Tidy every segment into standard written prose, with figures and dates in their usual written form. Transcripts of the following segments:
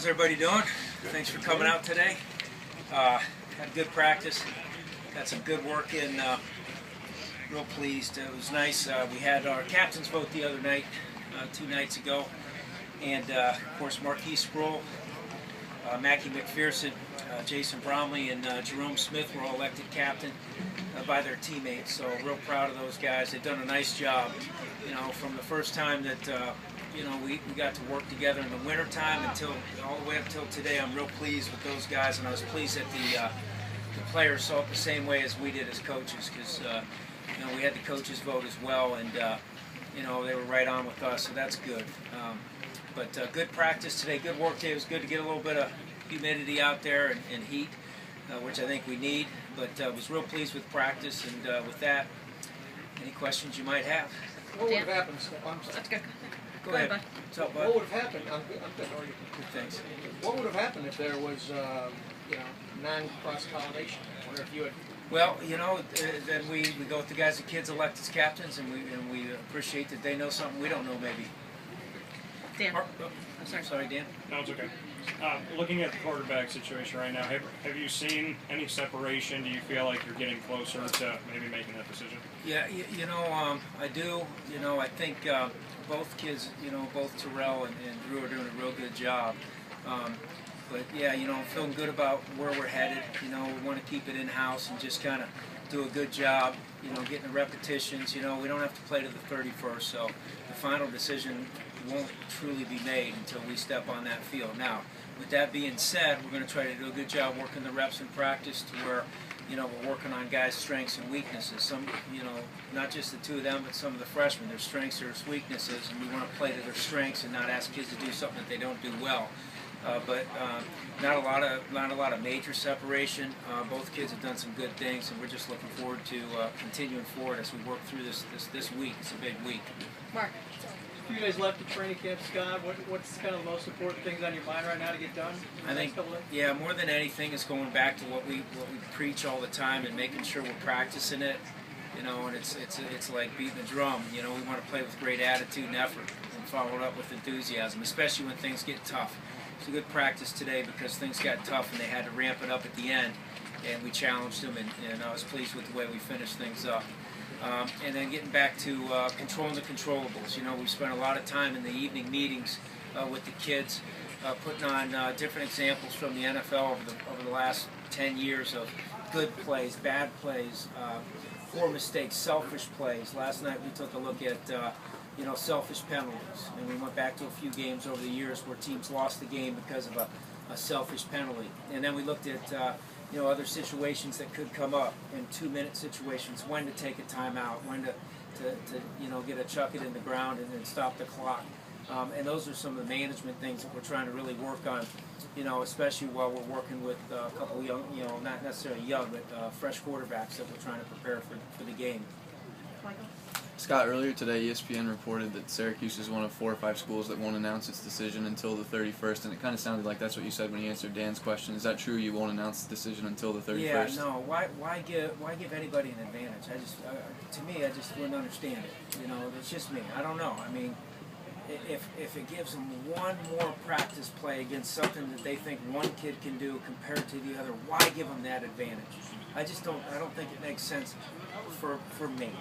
How's everybody doing? Thanks for coming out today. Had a good practice. Got some good work in. Real pleased. It was nice. We had our captain's vote the other night, 2 nights ago. And of course Marquise Sproul, Mackie McPherson, Jason Bromley, and Jerome Smith were all elected captain by their teammates. So real proud of those guys. They've done a nice job. You know, from the first time that we got to work together in the winter time until all the way up till today. I'm real pleased with those guys, and I was pleased that the players saw it the same way as we did as coaches, because we had the coaches vote as well, and they were right on with us, so that's good. But good practice today, good work day. It was good to get a little bit of humidity out there and heat, which I think we need. But was real pleased with practice, and with that, any questions you might have? What would have happened? That's good. Go ahead. Bud. What's up, bud? What would have happened? I'm good. How are you? Good, thanks. What would have happened if there was, non-cross pollination? I wonder if you had. Well, then we go with the guys and kids elect as captains, and we appreciate that they know something we don't know, maybe. Dan. I'm sorry. Sorry, Dan. No, it's okay. Looking at the quarterback situation right now, have you seen any separation? Do you feel like you're getting closer to maybe making that decision? Yeah, I do. I think both kids, both Terrell and Drew are doing a real good job. But yeah, I'm feeling good about where we're headed. We want to keep it in-house and just kind of do a good job, getting the repetitions. We don't have to play to the 31st, so the final decision won't truly be made until we step on that field. Now, with that being said, we're going to try to do a good job working the reps in practice to where, we're working on guys' strengths and weaknesses. Some, not just the 2 of them, but some of the freshmen, their strengths, their weaknesses, and we want to play to their strengths and not ask kids to do something that they don't do well. But not a lot of major separation. Both kids have done some good things, and we're just looking forward to continuing forward as we work through this week. It's a big week. Mark. You guys left the training camp, Scott. What's kind of the most important things on your mind right now to get done? I think, yeah, more than anything is going back to what we preach all the time and making sure we're practicing it. And it's like beating the drum. We want to play with great attitude and effort and follow it up with enthusiasm, especially when things get tough. It's a good practice today because things got tough and they had to ramp it up at the end, and we challenged them, and I was pleased with the way we finished things up. And then getting back to controlling the controllables. We spent a lot of time in the evening meetings with the kids, putting on different examples from the NFL over the last 10 years of good plays, bad plays, poor mistakes, selfish plays. Last night we took a look at selfish penalties, and we went back to a few games over the years where teams lost the game because of a selfish penalty. And then we looked at other situations that could come up in 2-minute situations, when to take a timeout, when to get a chuck it in the ground and then stop the clock. And those are some of the management things that we're trying to really work on, especially while we're working with a couple of young, not necessarily young, but fresh quarterbacks that we're trying to prepare for the game. Michael. Scott, earlier today, ESPN reported that Syracuse is one of 4 or 5 schools that won't announce its decision until the 31st, and it kind of sounded like that's what you said when you answered Dan's question. Is that true? You won't announce the decision until the 31st? Yeah, no. Why give anybody an advantage? To me, I just wouldn't understand it. It's just me. I don't know. I mean, if it gives them one more practice play against something that they think one kid can do compared to the other, why give them that advantage? I don't think it makes sense for me.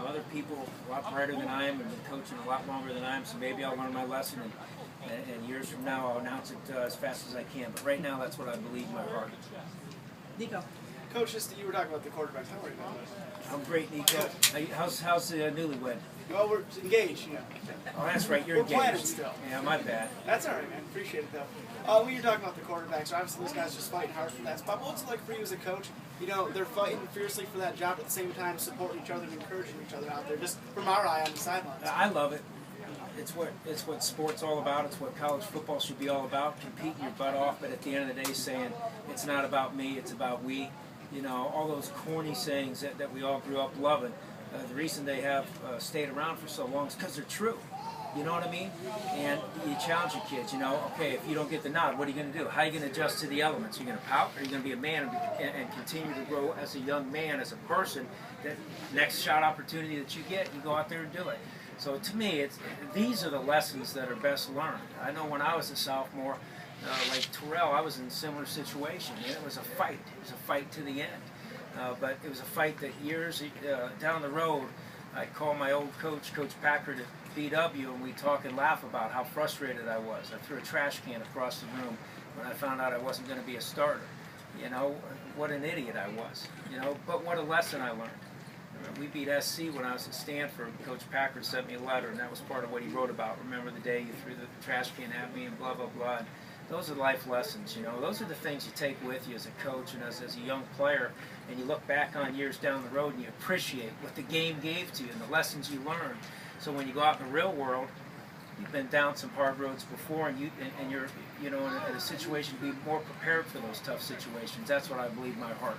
Other people a lot brighter than I am and been coaching a lot longer than I am, so maybe I'll learn my lesson, and years from now I'll announce it as fast as I can. But right now, that's what I believe in my heart. Nico. Coach, you were talking about the quarterbacks. How are you, man? I'm great, Nico. How's the newlywed? Well, we're engaged, Oh, that's right, you're engaged. We're planning still. Yeah, my bad. That's all right, man. Appreciate it, though. When you're talking about the quarterbacks, obviously those guys just fighting hard for that spot. What's it like for you as a coach? They're fighting fiercely for that job, at the same time supporting each other and encouraging each other out there, just from our eye on the sidelines. I love it. It's what sport's all about. It's what college football should be all about, competing your butt off, but at the end of the day saying, it's not about me, it's about we. All those corny sayings that we all grew up loving. The reason they have stayed around for so long is because they're true. You know what I mean? And you challenge your kids, okay, if you don't get the nod, what are you going to do? How are you going to adjust to the elements? Are you going to pout? Or are you going to be a man and continue to grow as a young man, as a person? That next shot opportunity that you get, you go out there and do it. So to me, these are the lessons that are best learned. I know when I was a sophomore, Like Terrell, I was in a similar situation, and it was a fight. It was a fight to the end. But it was a fight that years down the road, I called my old coach, Coach Packard at BW, and we talk and laugh about how frustrated I was. I threw a trash can across the room when I found out I wasn't going to be a starter. You know, what an idiot I was. You know, but what a lesson I learned. We beat SC when I was at Stanford. Coach Packard sent me a letter, and that was part of what he wrote about. Remember the day you threw the trash can at me and blah, blah, blah. And those are life lessons, you know. Those are the things you take with you as a coach and as a young player, and you look back on years down the road and you appreciate what the game gave to you and the lessons you learned. So when you go out in the real world, you've been down some hard roads before, and you're, you know, in a situation to be more prepared for those tough situations. That's what I believe in my heart.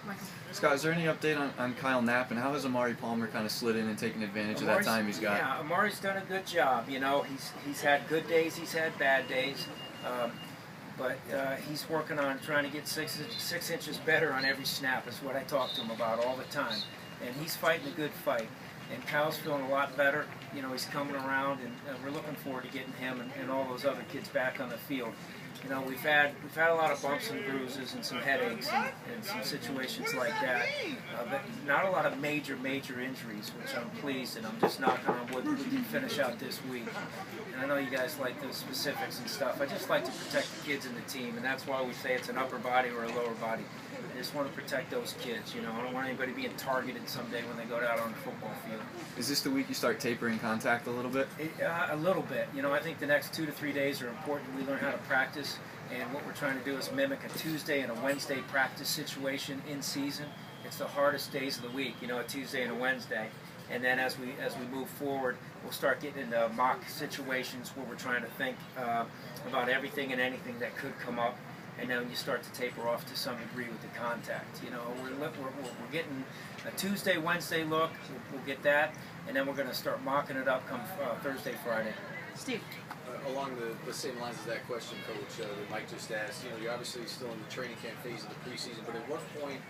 Michael. Scott, is there any update on Kyle Knapp, and how has Amari Palmer kind of slid in and taken advantage of that time he's got? Yeah, Amari's done a good job. You know, he's had good days, he's had bad days, but he's working on trying to get six inches better on every snap. Is what I talk to him about all the time, and he's fighting a good fight. And Kyle's feeling a lot better. You know, he's coming around, and we're looking forward to getting him and all those other kids back on the field. You know, we've had a lot of bumps and bruises and some headaches and some situations like that, but not a lot of major injuries, which I'm pleased, and I'm just knocking on wood that we can finish out this week. And I know you guys like the specifics and stuff. I just like to protect the kids in the team, and that's why we say it's an upper body or a lower body. I just want to protect those kids. You know, I don't want anybody being targeted someday when they go out on the football field. Is this the week you start tapering contact a little bit? A little bit. You know, I think the next 2 to 3 days are important. We learn how to practice, and what we're trying to do is mimic a Tuesday and a Wednesday practice situation in season. It's the hardest days of the week, you know, a Tuesday and a Wednesday. And then as we move forward, we'll start getting into mock situations where we're trying to think about everything and anything that could come up. And then you start to taper off to some degree with the contact. You know, we're getting a Tuesday, Wednesday look. We'll get that, and then we're going to start mocking it up come Thursday, Friday. Steve. Along the same lines as that question, Coach, that Mike just asked, you know, you're obviously still in the training camp phase of the preseason, but at what point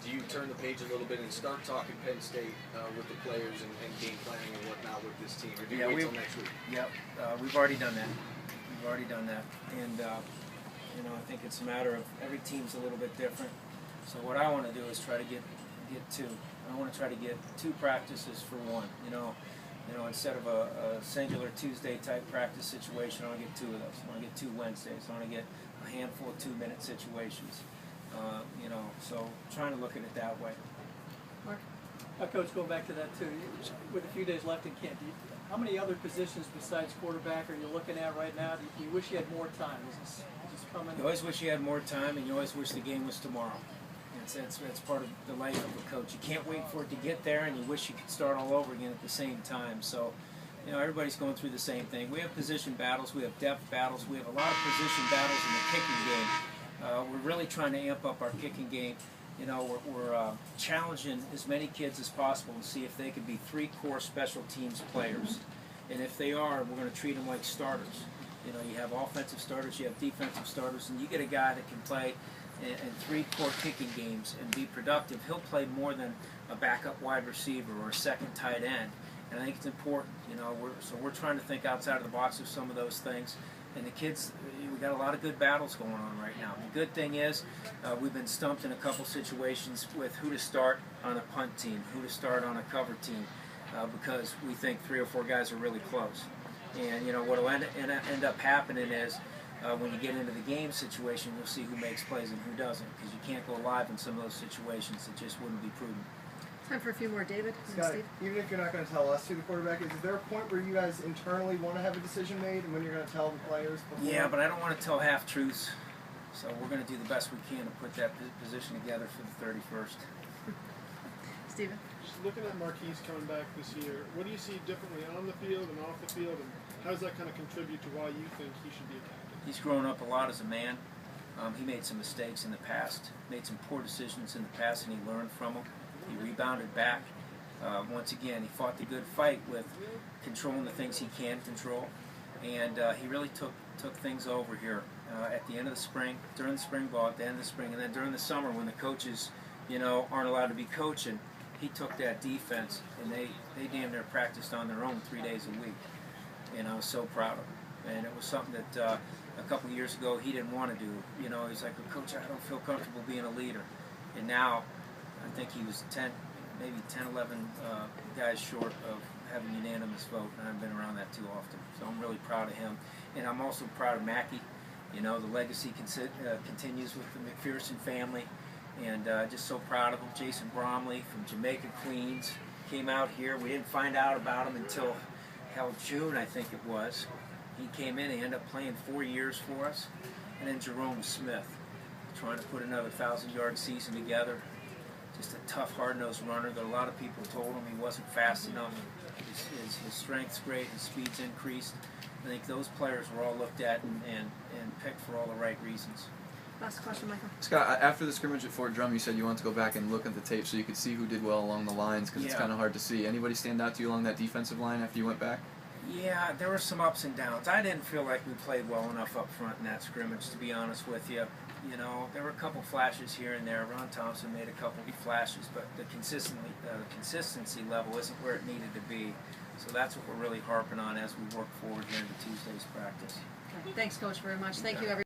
do you turn the page a little bit and start talking Penn State with the players and game planning and whatnot with this team? Or do you wait till next week? Yep, we've already done that. We've already done that, and you know, I think it's a matter of every team's a little bit different. So what I want to do is try to get two. I want to try to get 2 practices for one. You know, instead of a singular Tuesday type practice situation, I want to get 2 of those. I want to get 2 Wednesdays. I want to get a handful of 2-minute situations. You know, so trying to look at it that way. Mark? Coach, going back to that too, with a few days left in camp, how many other positions besides quarterback are you looking at right now? Do you wish you had more time? Is this coming? You always wish you had more time, and you always wish the game was tomorrow. It's part of the life of a coach. You can't wait for it to get there, and you wish you could start all over again at the same time. So, you know, everybody's going through the same thing. We have position battles, we have depth battles, we have a lot of position battles in the kicking game. We're really trying to amp up our kicking game. You know, we're challenging as many kids as possible to see if they could be 3 core special teams players. And if they are, we're going to treat them like starters. You know, you have offensive starters, you have defensive starters, and you get a guy that can play in 3 core kicking games and be productive. He'll play more than a backup wide receiver or a second tight end. And I think it's important. You know, we're trying to think outside of the box of some of those things. And the kids, we got a lot of good battles going on right now. The good thing is we've been stumped in a couple situations with who to start on a punt team, who to start on a cover team, because we think 3 or 4 guys are really close. And, you know, what will end up happening is when you get into the game situation, you'll see who makes plays and who doesn't, because you can't go live in some of those situations. It just wouldn't be prudent. Time for a few more, David and Scott, Steve. even if you're not going to tell us who the quarterback is there a point where you guys internally want to have a decision made and when you're going to tell the players before? Yeah, but I don't want to tell half-truths. So we're going to do the best we can to put that position together for the 31st. Steven. Just looking at Marquise coming back this year, what do you see differently on the field and off the field, and how does that kind of contribute to why you think he should be a captain? He's grown up a lot as a man. He made some mistakes in the past, made some poor decisions in the past, and he learned from them. He rebounded back. Once again, he fought the good fight with controlling the things he can control, and he really took things over here at the end of the spring, during the spring ball, at the end of the spring, and then during the summer when the coaches, you know, aren't allowed to be coaching. He took that defense, and they damn near practiced on their own 3 days a week, and I was so proud of him. and it was something that a couple years ago he didn't want to do. You know, he's like, well, Coach, I don't feel comfortable being a leader. And now, I think he was 10, maybe 10, 11 guys short of having unanimous vote, and I haven't been around that too often. So I'm really proud of him. And I'm also proud of Mackey. You know, the legacy continues with the McPherson family, and just so proud of him. Jason Bromley from Jamaica, Queens, came out here. We didn't find out about him until June, I think it was. He came in, he ended up playing 4 years for us. And then Jerome Smith, trying to put another 1,000-yard season together. Just a tough, hard-nosed runner that a lot of people told him he wasn't fast enough. His strength's great, his speed's increased. I think those players were all looked at and picked for all the right reasons. Last question, Michael. Scott, after the scrimmage at Fort Drum, you said you wanted to go back and look at the tape so you could see who did well along the lines, because it's kind of hard to see. Anybody stand out to you along that defensive line after you went back? Yeah, there were some ups and downs. I didn't feel like we played well enough up front in that scrimmage, to be honest with you. You know, there were a couple flashes here and there. Ron Thompson made a couple of flashes, but the consistency level isn't where it needed to be. So that's what we're really harping on as we work forward here into Tuesday's practice. Okay. Thanks, Coach, very much. Thank you, everyone.